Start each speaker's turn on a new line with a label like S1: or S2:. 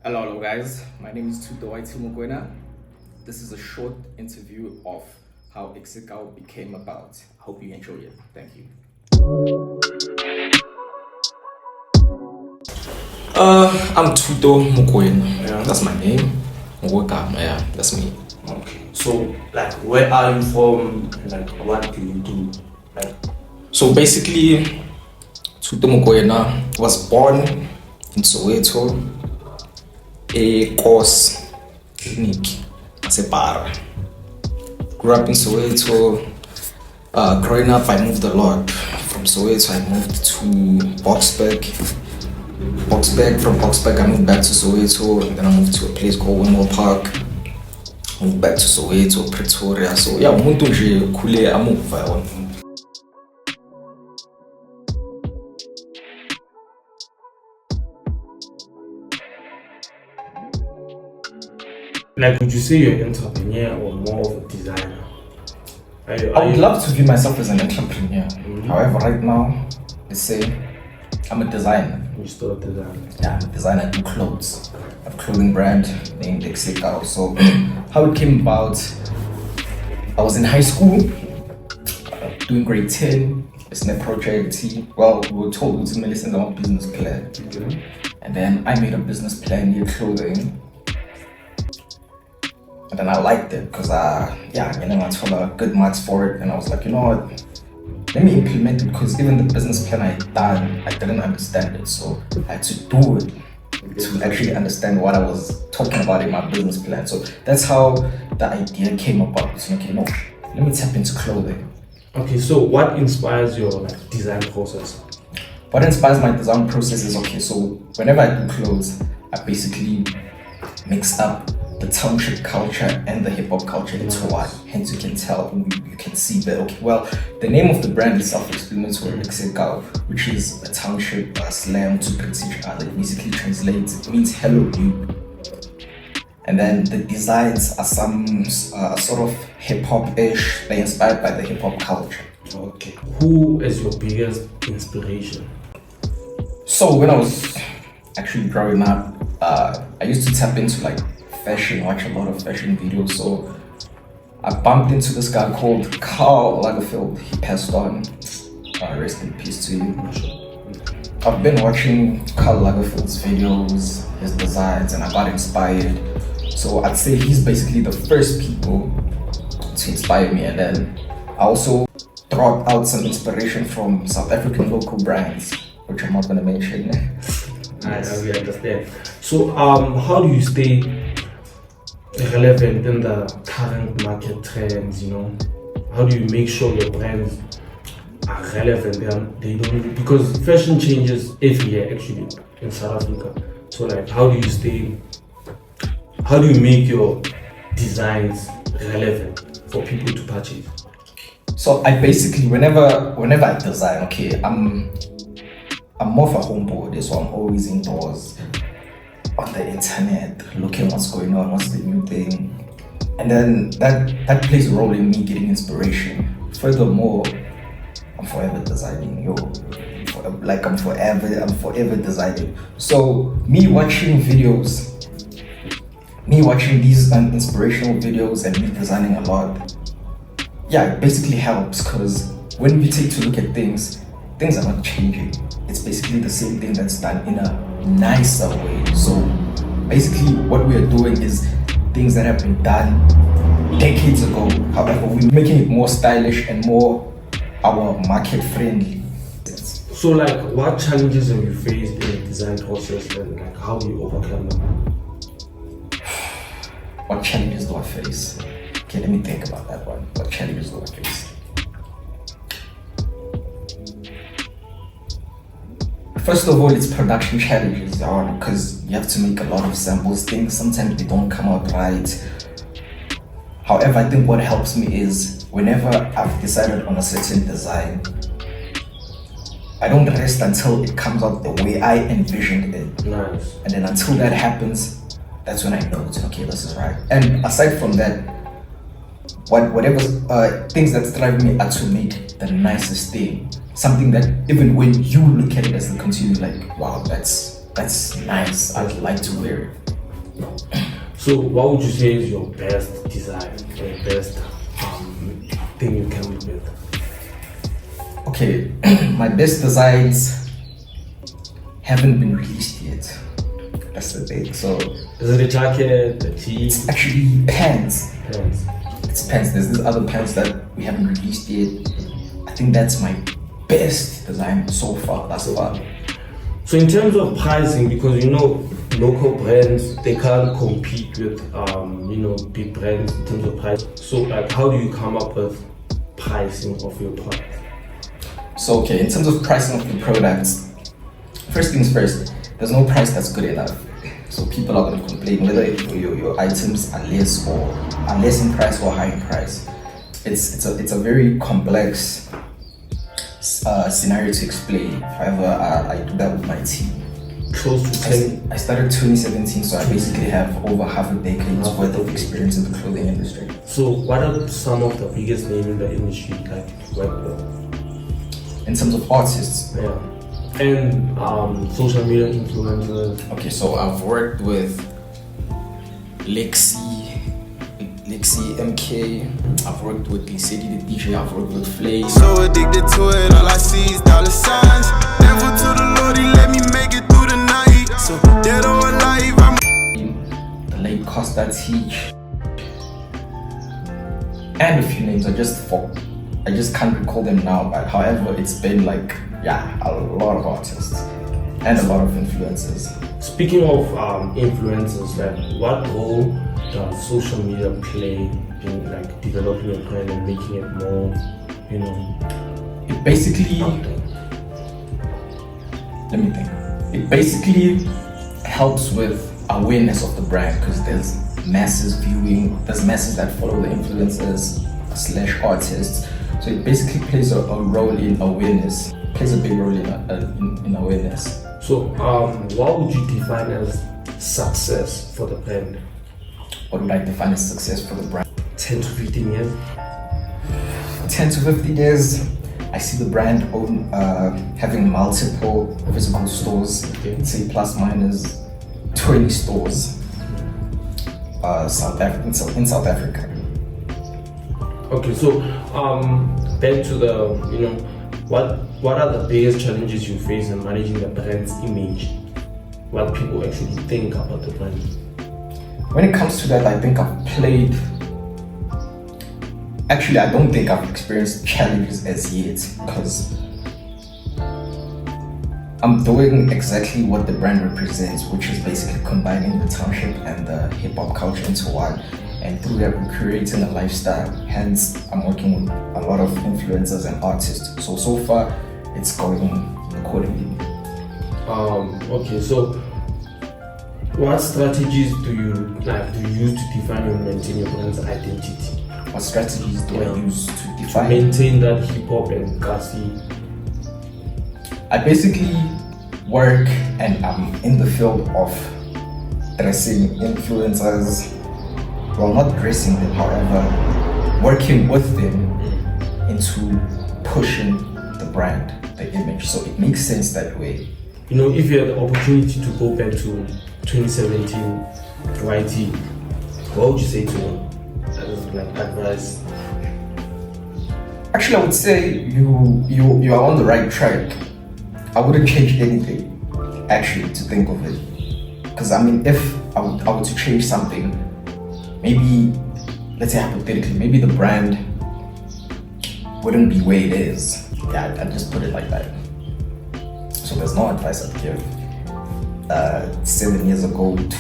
S1: Hello guys, my name is Tuto Mukwena. This is a short interview of how Exe Kau became about. I hope you enjoy it. Thank you. I'm Tuto Mukwena. Yeah, that's my name. Mwekama, yeah, that's me.
S2: Okay. So, like, where are you from? Like, what do you do? Like,
S1: so basically, Tuto Mukwena was born in Soweto, a course clinic, Separa. Grew up in Soweto. Growing up, I moved a lot. From Soweto, I moved to Boksburg. From Boksburg, I moved back to Soweto, and then I moved to a place called Winmore Park. Moved back to Soweto, Pretoria. So yeah, umuntu nje khule amuva yona.
S2: Like, would you say you're an entrepreneur or more of a designer?
S1: I would love to view myself as an entrepreneur. However, right now, let's say I'm a designer.
S2: You still a designer?
S1: Yeah, I'm a designer. I do clothes. I have a clothing brand named Exe Kau. So how it came about, I was in high school, doing grade 10, business project. Well, we were told to listen to our business plan. And then I made a business plan in clothing. And then I liked it because I told good marks for it. And I was like, you know what? Let me implement it, because even the business plan I done, I didn't understand it. So I had to do it to actually understand what I was talking about in my business plan. So that's how the idea came about. So, okay, no, let me tap into clothing.
S2: Okay, so what inspires your design process?
S1: What inspires my design process is, okay, so whenever I do clothes, I basically mix up the township culture and the hip-hop culture into one. Hence you can tell, you can see that, okay, well, the name of the brand is self-explanatory, Exe Kau, which is a township slang to greet each other. It basically translates, it means hello you. And then the designs are some sort of hip-hop-ish, they're inspired by the hip-hop culture.
S2: Okay. Who is your biggest inspiration?
S1: So when I was actually growing up, I used to tap into fashion, watch a lot of fashion videos. So I bumped into this guy called Karl Lagerfeld. He passed on. Rest in peace to you. I've been watching Karl Lagerfeld's videos, his designs, and I got inspired. So I'd say he's basically the first people to inspire me. And then I also brought out some inspiration from South African local brands, which I'm not going to mention.
S2: I understand. So how do you stay relevant in the current market trends? How do you make sure your brands are relevant? They don't, because fashion changes every year actually in South Africa. So how do you make your designs relevant for people to purchase?
S1: So I basically, whenever I design, okay, I'm more of a homeboy, so I'm always indoors on the internet, looking what's going on, what's the new thing. And then that plays a role in me getting inspiration. Furthermore, I'm forever designing, I'm forever designing. So me watching these inspirational videos and me designing a lot, yeah, it basically helps, because when we take to look at things are not changing. It's basically the same thing that's done in a nicer way. So basically what we are doing is things that have been done decades ago. However, we're making it more stylish and more our market friendly.
S2: So what challenges have you faced in the design process, and how do you overcome them?
S1: What challenges do I face? Okay, let me think about that one. What challenges do I face? First of all, it's production challenges, because you have to make a lot of samples. Things sometimes they don't come out right. However, I think what helps me is whenever I've decided on a certain design, I don't rest until it comes out the way I envisioned it.
S2: Nice.
S1: And then until that happens, that's when I know it's okay, this is right. And aside from that, whatever things that drive me are to make the nicest thing. Something that even when you look at it as the consumer, like, wow, that's nice, I'd like to wear it.
S2: So, what would you say is your best design, or best thing you came up with?
S1: Okay, my best designs haven't been released yet. That's the thing. So
S2: Is it a jacket, a tee?
S1: it's actually pants.
S2: Pants.
S1: It's pants. There's this other pants that we haven't released yet. I think that's my best design so far. Thus far.
S2: So in terms of pricing, because you know local brands they can't compete with big brands in terms of price. So like how do you come up with pricing of your product?
S1: So okay, in terms of pricing of the products, first things first, there's no price that's good enough. So people are gonna complain whether your items are less in price or high in price. It's a very complex scenario to explain. However, I do that with my team.
S2: Close to 10.
S1: I started 2017, so I basically have over half a decade's worth of experience in the clothing industry.
S2: So what are some of the biggest names in the industry like work with?
S1: In terms of artists,
S2: Yeah. And social media influencers.
S1: okay, so I've worked with Lexi MK, I've worked with Steez the DJ, I've worked with Flay.
S3: So addicted to it, all I see is dollar signs. Thankful to the Lord, He let me make it through the night. So dead or alive, I'm
S1: The late Costa Titch, and a few names I just can't recall them now, but however it's been like a lot of artists and a lot of influencers.
S2: Speaking of influencers, like what role does social media play in like developing a brand and making it more,
S1: It basically,
S2: out there?
S1: let me think. It basically helps with awareness of the brand because there's masses viewing, there's masses that follow the influencers / artists. So it basically plays a role in awareness. Plays a big role in awareness.
S2: So what would you define as success for the brand?
S1: What would I define as success for the brand?
S2: 10 to 15 years?
S1: 10 to 15 years, I see the brand having multiple physical stores,
S2: Okay.
S1: let's say plus minus 20 stores in South Africa.
S2: Okay, so back to the what are the biggest challenges you face in managing the brand's image? What people actually think about the brand?
S1: When it comes to that, I think I've played. Actually, I don't think I've experienced challenges as yet because I'm doing exactly what the brand represents, which is basically combining the township and the hip hop culture into one. And through that, we're creating a lifestyle. Hence, I'm working with a lot of influencers and artists. So far, it's going accordingly.
S2: Okay, so what strategies do you use to define and maintain your brand's identity?
S1: What strategies do I use to
S2: To
S1: define?
S2: maintain that hip hop and classy.
S1: I basically work and I'm in the field of dressing influencers. Well, not dressing them, however, working with them into pushing the brand, the image. So it makes sense that way.
S2: If you had the opportunity to go back to 2017 YT, what would you say to them? As like advice?
S1: Actually, I would say you are on the right track. I wouldn't change anything, actually, to think of it. Because I mean, if I were to change something, maybe, let's say hypothetically, maybe the brand wouldn't be where it is. Yeah, I'd just put it like that. So there's no advice I'd give 7 years ago to